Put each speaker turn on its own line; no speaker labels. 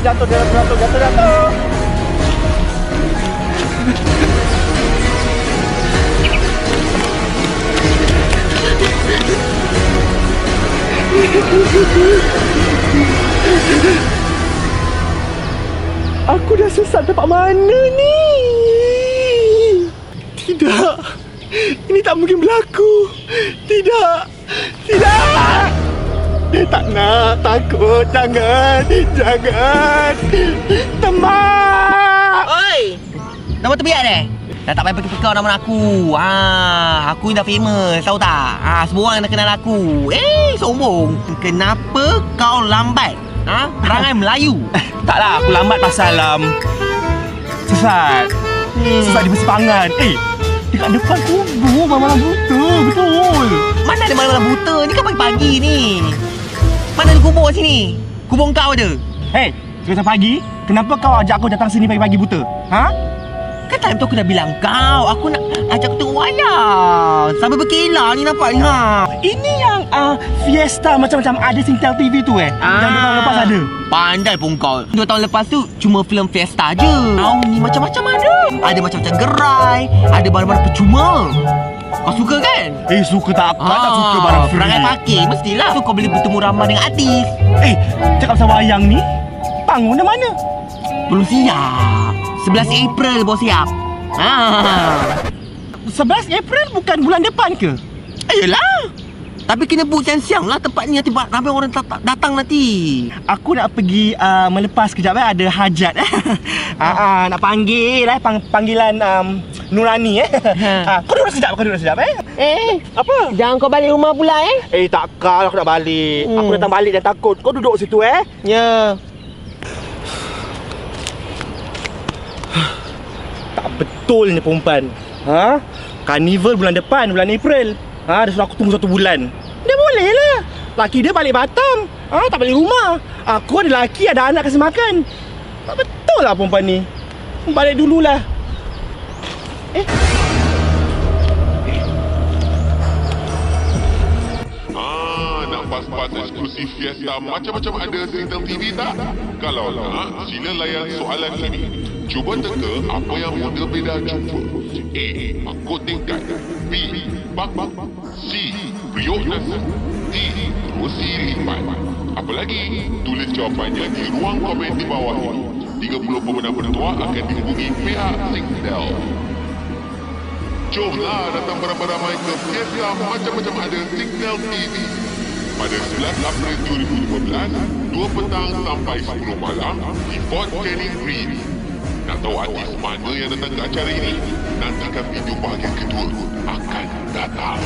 Jatuh. Aku dah sesat tempat mana ni? Tidak. Ini tak mungkin berlaku. Tidak. Dia tak nak. Takut. Jangan. Temak.
Oi! Nama terbiak deh. Dah tak payah pergi-pergi nama aku. Aku ni dah famous, tahu tak? Semua orang dah kenal aku. Sombong. Kenapa kau lambat? Perangai Melayu.
Taklah, aku lambat pasal sesat. Sesat di persimpangan. Dekat depan kubur malam-malam buta. Betul.
Mana ada malam-malam buta? Ni kan pagi-pagi ni. Mana ada kubur sini? Kubur kau ada.
Sekarang pagi, kenapa kau ajak aku datang sini pagi-pagi buta?
Kan time tu aku dah bilang kau, aku nak ajak kau tengok wayang. Sambil berkilau ni nampak ni
Ini yang fiesta macam-macam ada Singtel TV tu Yang 2 tahun lepas ada.
Pandai pun kau. 2 tahun lepas tu cuma filem fiesta je. Ni macam-macam ada. Ada macam-macam gerai, ada barang-barang percuma. Kau suka kan?
Suka tak suka barang free.
Perangai parking mestilah. So kau boleh bertemu ramai dengan artis.
Cakap pasal wayang ni, panggung dah mana?
Belum siap. 11 April baru siap.
11 April bukan bulan depan ke?
Yelah. Tapi kena book siang-siang lah tempat ni. Nanti ramai orang datang nanti.
Aku nak pergi melepas kejap ada hajat nak panggil panggilan Nurani Kau duduk sekejap apa?
Jangan kau balik rumah pula
Takkan aku nak balik. Aku datang balik dan takut. Kau duduk situ
Ya.
Tak betul ni perempuan. Karnival bulan depan, bulan April. Dia suruh aku tunggu 1 bulan. Dia boleh lah. Laki dia balik Batam. Tak balik rumah. Aku ada laki, ada anak kasi makan. Tak betul lah perempuan ni. Balik dululah.
Nak pas-pas eksklusif fiesta macam-macam ada Singtel TV tak? Kalau nak, sila layan soalan ini. Cuba teka apa yang muda beda jumpa. A. Angkut tingkat. B. Bak-bak. C. Periuk nasi. D. Kerusi lipat. Apa lagi? Tulis jawapannya di ruang komen di bawah ini. 30 pemenang bertuah akan dihubungi pihak Singtel. Jomlah datang beramai-ramai ke fiesta macam-macam ada Singtel TV. Pada 11 April 2015, 2 petang sampai 10 malam di Fort Canning Green. Nak tahu artis mana yang datang ke acara ini? Nantikan video bahagian kedua akan datang.